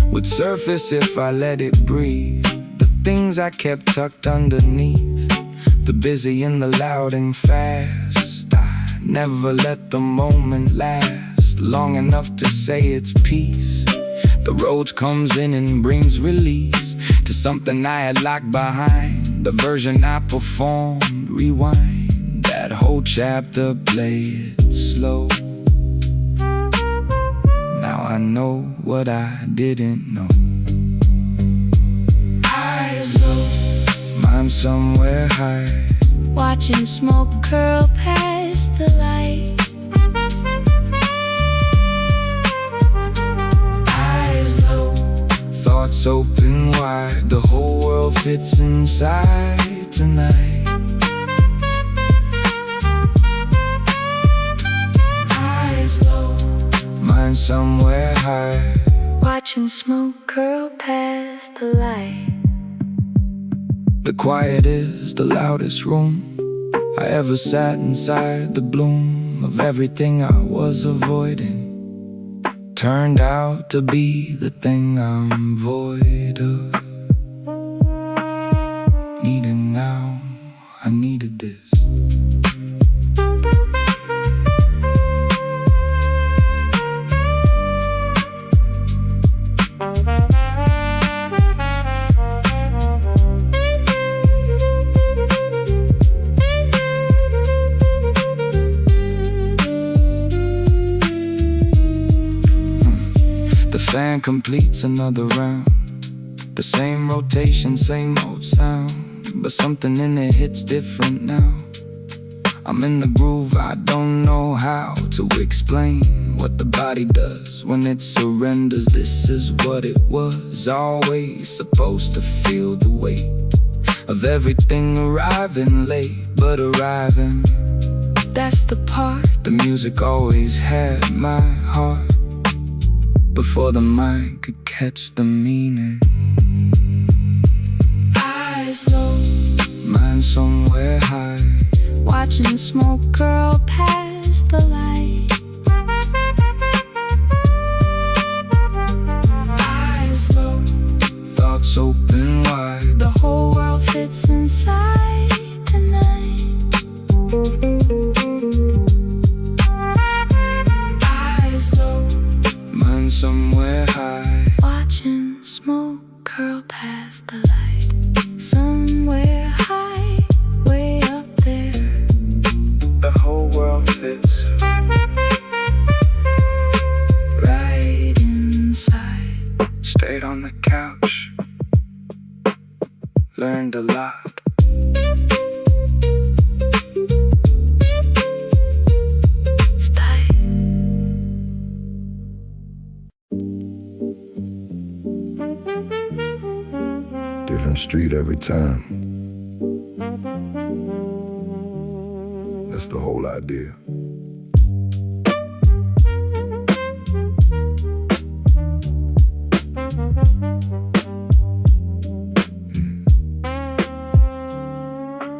would surface if I let it breathe. The things I kept tucked underneath, the busy and the loud and fast. I never let the moment last long enough to say it's peace. The road comes in and brings release to something I had locked behind, the version I performed. Rewind that whole chapter, play it slow. Now I know what I didn't know. Eyes low, mind somewhere high, watching smoke curl past the light. Eyes low, thoughts open wide, the whole world fits inside tonight. Eyes low, mind somewhere high, watching smoke curl past the light. the quiet is the loudest room I ever sat inside. The bloom of everything I was avoiding turned out to be the thing I'm void of. Needing now, I needed this. The fan completes another round, the same rotation, same old sound, but something in it hits different now. I'm in the groove, I don't know how to explain what the body does when it surrenders. This is what it was always supposed to feel, the weight of everything arriving late, but arriving. That's the part. The music always had my heart before the mind could catch the meaning. Eyes low, mind somewhere high, Watching smoke curl past the light. eyes low, thoughts open wide. The whole world fits inside tonight. Eyes low, mind somewhere high. Watching smoke curl past the light. Somewhere high, way up there. The whole world fits Right inside. Stayed on the couch, learned a lot. Stay. Different street every time. That's the whole idea.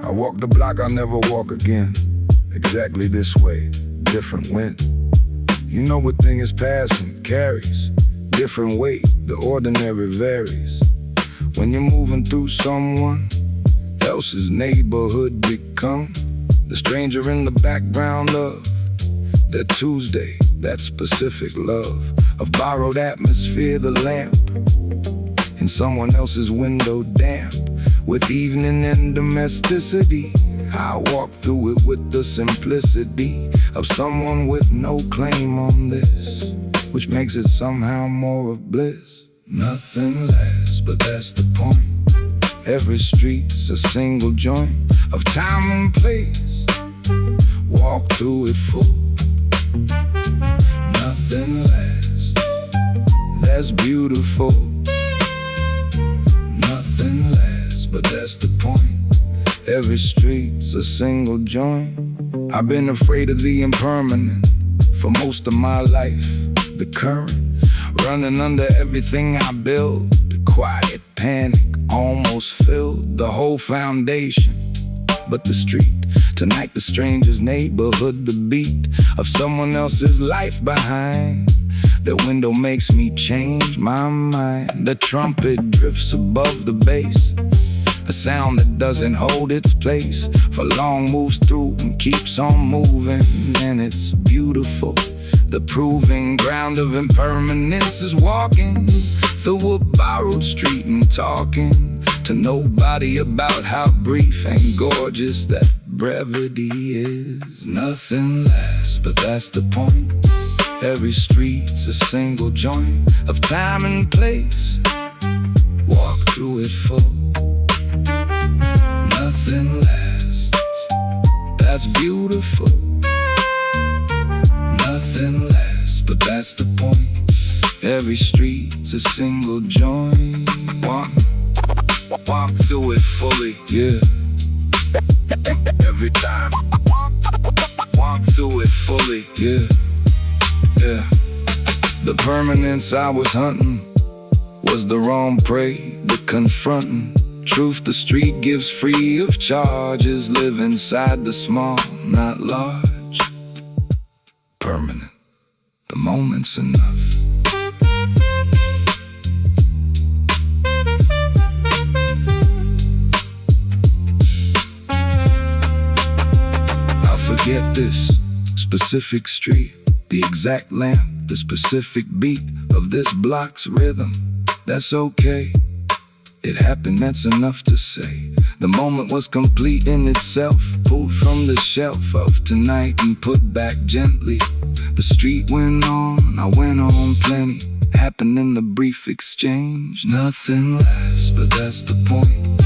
I walk the block, I'll never walk again. Exactly this way, different wind. You know what thing is passing, carries different weight, the ordinary varies. When you're moving through someone else's neighborhood, become the stranger in the background of that Tuesday, that specific love of borrowed atmosphere, the lamp in someone else's window damp with evening and domesticity. I walk through it with the simplicity of someone with no claim on this, which makes it somehow more of bliss. Nothing lasts, but that's the point. Every street's a single joint of time and place. Walk through it full. Nothing lasts, that's beautiful. Nothing lasts, but that's the point. Every street's a single joint. I've been afraid of the impermanent for most of my life. The current running under everything I build. The quiet panic almost filled the whole foundation. But the street, tonight the stranger's neighborhood, the beat of someone else's life behind. The window makes me change my mind. The trumpet drifts above the bass, a sound that doesn't hold its place for long, moves through and keeps on moving. And it's beautiful. The proving ground of impermanence is walking through a borrowed street and talking to nobody about how brief and gorgeous that brevity is. Nothing lasts, but that's the point. Every street's a single joint of time and place. Walk through it full. Nothing lasts, that's beautiful. Nothing lasts, but that's the point. Every street's a single joint. Walk through it fully, yeah. Every time. Walk through it fully, yeah. Yeah. The permanence I was hunting was the wrong prey, the confronting truth the street gives free of charges. Live inside the small, not large. Permanent, the moment's enough. I'll forget this specific street, the exact lamp, the specific beat of this block's rhythm. That's okay. It happened, that's enough to say. The moment was complete in itself, pulled from the shelf of tonight and put back gently. The street went on, I went on plenty. Happened in the brief exchange. Nothing lasts, but that's the point.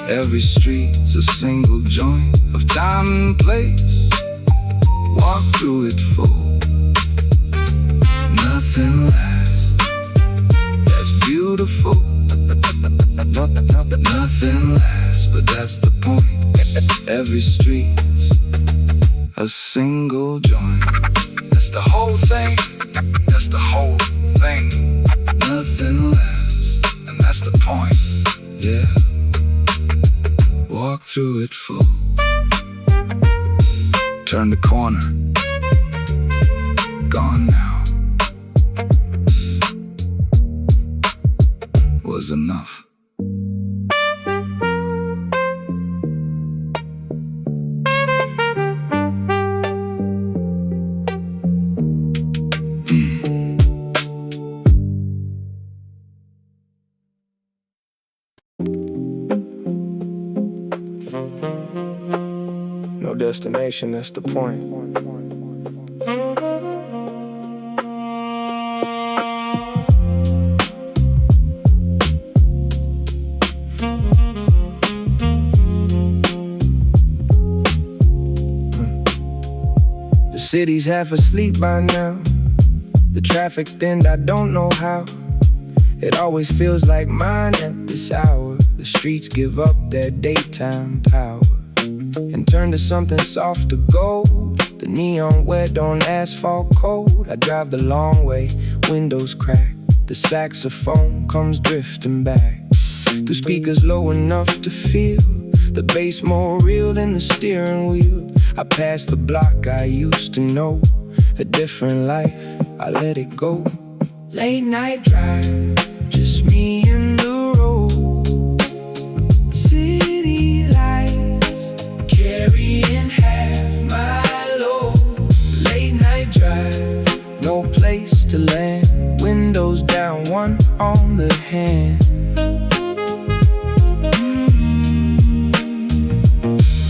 Every street's a single joint of time and place. Walk through it full. Nothing lasts, that's beautiful. Nothing lasts, but that's the point. Every street's a single joint. That's the whole thing, that's the whole thing. Nothing lasts, and that's the point, yeah. Walk through it full. Turn the corner. Gone now. Was enough. No destination, that's the point. The city's half asleep by now. The traffic thinned, I don't know how. It always feels like mine at this hour. The streets give up their daytime power and turn to something soft to gold. The neon wet on asphalt cold. I drive the long way, windows crack. The saxophone comes drifting back through speakers low enough to feel the bass more real than the steering wheel. I pass the block I used to know, a different life, I let it go. Late night drive, just me and the road. City lights, carrying half my load. Late night drive, no place to land. Windows down, one on the hand.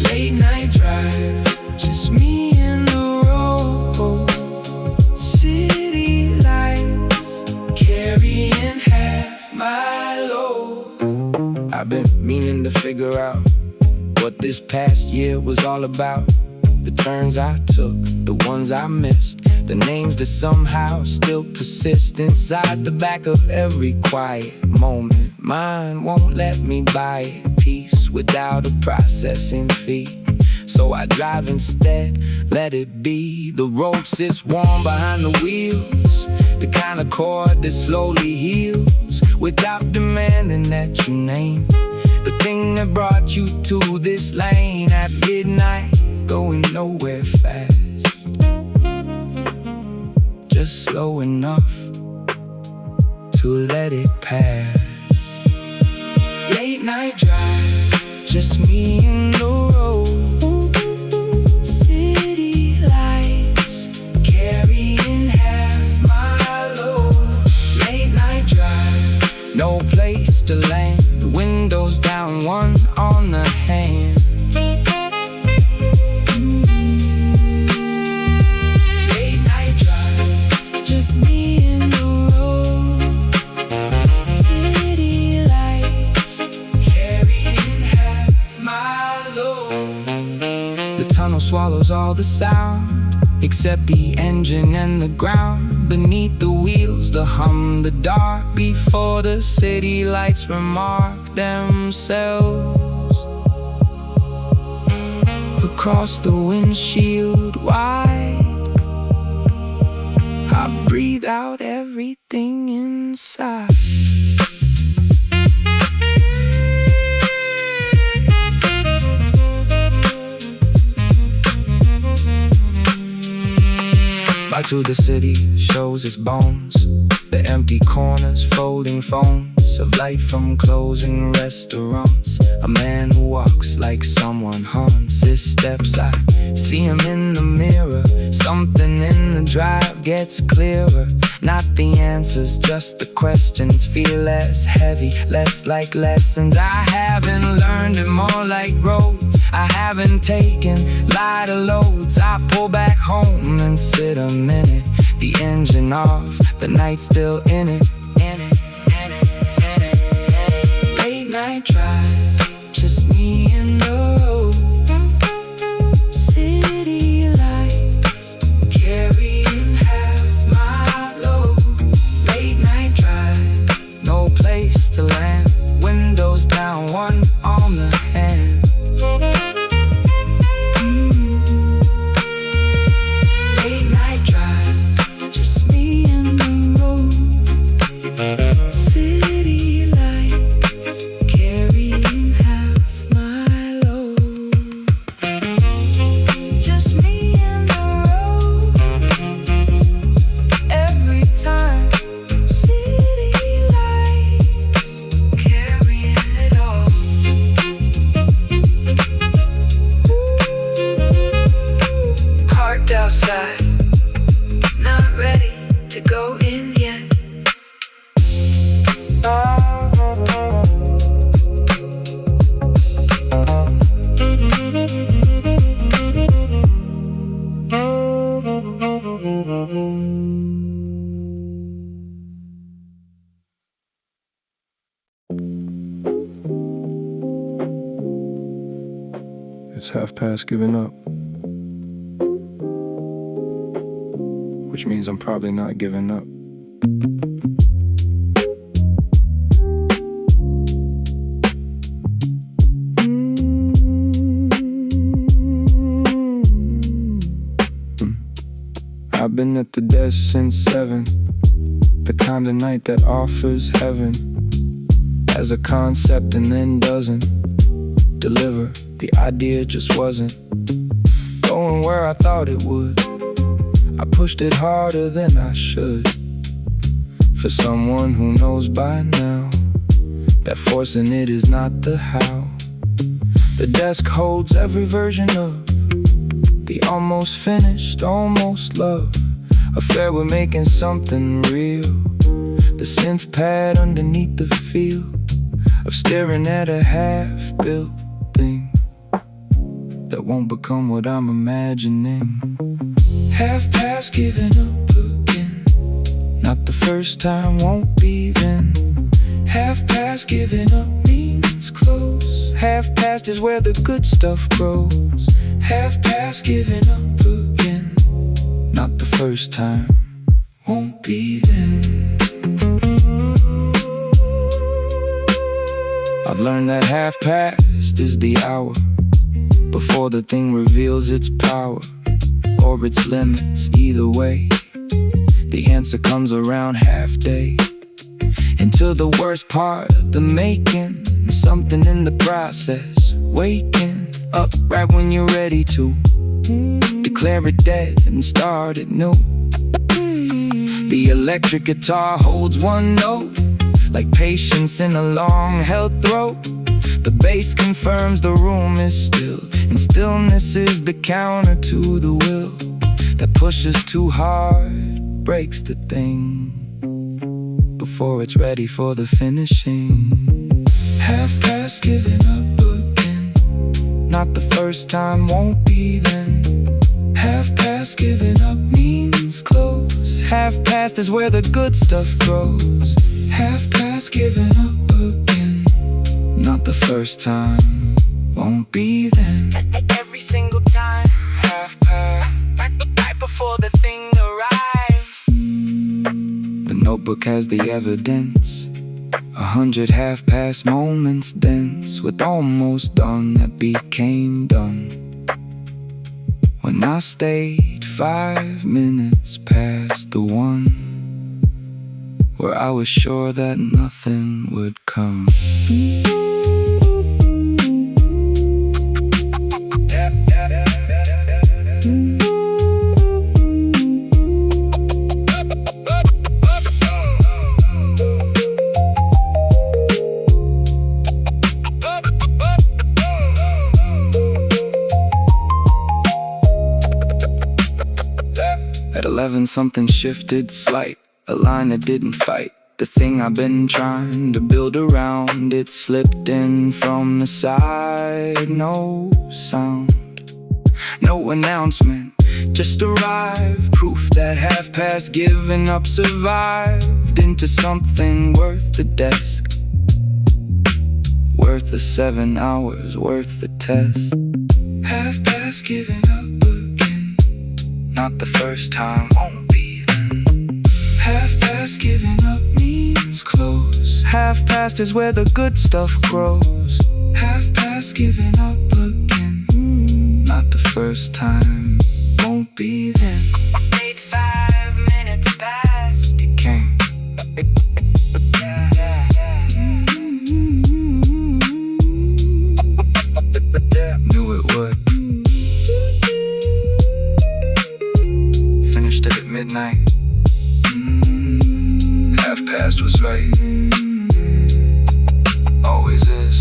Late night drive, just me and the road. City lights, carrying half my load. I've been meaning to figure out what this past year was all about. The turns I took, the ones I missed, the names that somehow still persist inside the back of every quiet moment. Mine won't let me buy it, peace without a processing fee. so I drive instead. Let it be. The road sits warm behind the wheels, the kind of chord that slowly heals without demanding that you name the thing that brought you to this lane at midnight, going nowhere fast, just slow enough to let it pass. Late night drive, just me and the road. City lights carrying half my load. Late night drive, no place to land. The windows down, one on the hand. Late night drive, just me and the road. City lights carrying half my load. The tunnel swallows all the sound except the engine and the ground beneath the wheels, the hum, the dark before the city lights remark themselves. Across the windshield wide, I breathe out everything inside. Back to the city shows its bones, the empty corners, folding phones of light from closing restaurants. A man who walks like someone haunts his steps. I see him in the mirror. Something in the drive gets clearer. Not the answers, just the questions. Feel less heavy, less like lessons. I haven't learned it, more like roads. I haven't taken lighter loads. I pull back home and sit a minute. The engine off, the night still in it. Late night drive, just me and the road. City lights carrying half my load. Late night drive, no place to land. Windows down, one on the hand. Late night drive, just me and the road. City lights carrying half my load. Just me and the road. Every time. City lights carrying it all. Parked outside, not ready to go in yet. It's half past giving up, which means I'm probably not giving up. I've been at the desk since 7, the kind of night that offers heaven as a concept and then doesn't deliver. The idea just wasn't going where I thought it would. I pushed it harder than I should. For someone who knows by now that forcing it is not the how. The desk holds every version of the almost finished, almost love affair. We're making something real. The synth pad underneath the feel of staring at a half-built thing that won't become what I'm imagining. Half past giving up again. Not the first time, won't be then. Half past giving up means close. Half past is where the good stuff grows. Half past giving up again. Not the first time, won't be then. I've learned that half past is the hour before the thing reveals its power or its limits. Either way, the answer comes around half-day. Until the worst part of the making, something in the process, waking up right when you're ready to declare it dead and start it new. The electric guitar holds one note, like patience in a long-held throat. The bass confirms the room is still, and stillness is the counter to the will that pushes too hard, breaks the thing before it's ready for the finishing. Half past giving up again, not the first time, won't be then. Half past giving up means close. Half past is where the good stuff grows. Half past giving up again, not the first time, won't be then. Every single time, half past, right before the thing arrives. The notebook has the evidence, 100 half-past moments dense, with almost done that became done. When I stayed 5 minutes past the one, where I was sure that nothing would come. At 11 something shifted slight, a line that didn't fight. The thing I've been trying to build around, it slipped in from the side. No sound, no announcement, just arrived. Proof that half past giving up survived into something worth the desk, worth the 7 hours, worth the test. Half past giving up again, not the first time, won't be then. Half past giving up means close. Half past is where the good stuff grows. Half past giving up again, not the first time, won't be then. Stayed 5 minutes past, it came. Knew it would. Finished it at midnight. Half past was right. Always is.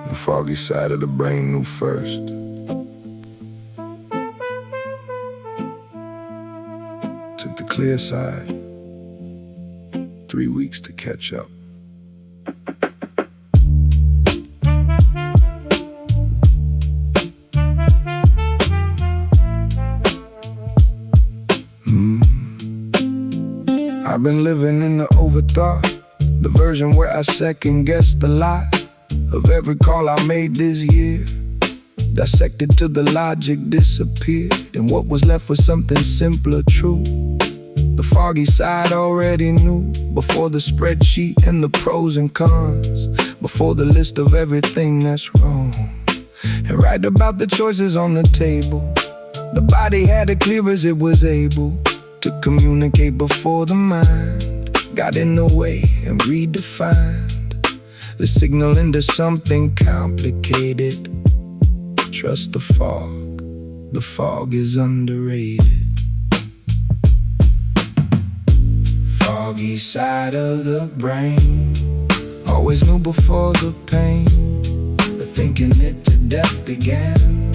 The foggy side of the brain knew first. Took the clear side, 3 weeks to catch up. I've been living in the overthought, the version where I second-guessed a lot of every call I made this year. Dissected till the logic disappeared, and what was left was something simpler, true. The foggy side already knew, before the spreadsheet and the pros and cons, before the list of everything that's wrong, and right about the choices on the table. The body had it clear as it was able to communicate before the mind got in the way and redefined the signal into something complicated. Trust the fog is underrated. Foggy side of the brain, always knew before the pain, the thinking it to death began.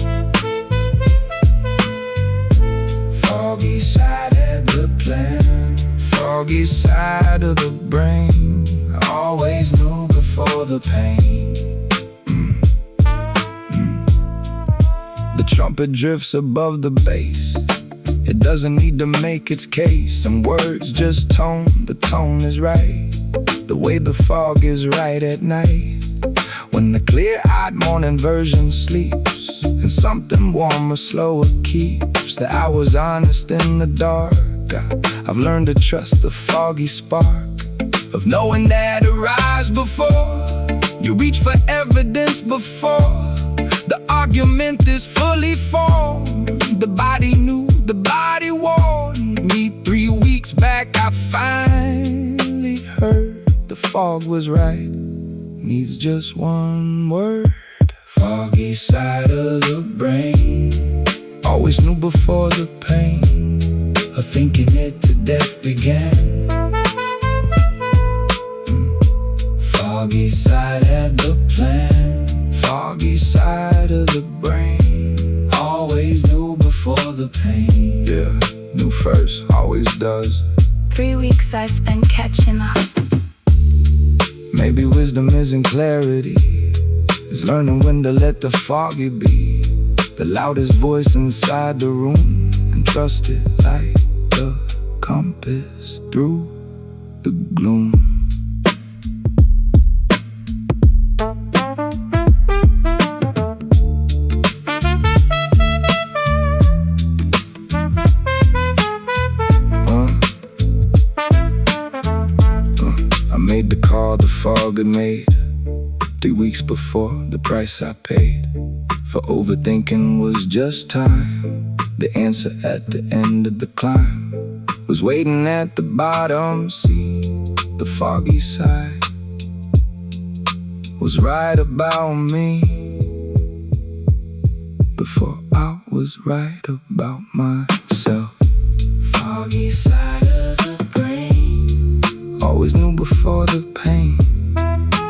Foggy side had the plan, foggy side of the brain, always knew before the pain. The trumpet drifts above the bass, it doesn't need to make its case. Some words just tone, the tone is right. the way the fog is right at night, when the clear-eyed morning version sleeps, and something warmer, slower keeps the hours honest in the dark. I've learned to trust the foggy spark of knowing that arrives before you reach for evidence, before the argument is fully formed. The body knew, the body warned me 3 weeks back. I finally heard the fog was right. Needs just one word. Foggy side of the brain. Always knew before the pain of thinking it to death began. Foggy side had the plan. Foggy side of the brain. Always knew before the pain. Yeah, knew first, always does. 3 weeks I spent catching up. Maybe wisdom isn't clarity, it's learning when to let the foggy be the loudest voice inside the room, and trust it like the compass through the gloom. I made the call the fog had made 3 weeks before. The price I paid for overthinking was just time. The answer at the end of the climb was waiting at the bottom. See, the foggy side was right about me before I was right about myself. Foggy side of the brain. Always knew before the pain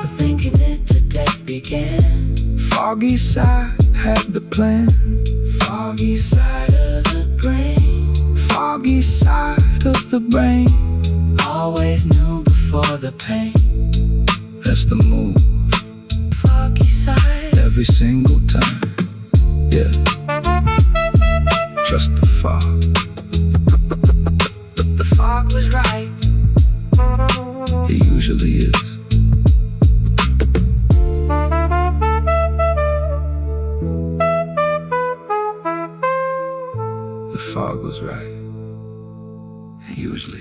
of thinking it to death began. Foggy side had the plan. Foggy side of the brain. Foggy side of the brain. Always knew before the pain. That's the move. Foggy side. Every single time. Yeah. Trust the fog. The fog was right. It usually is. The fog was right. It usually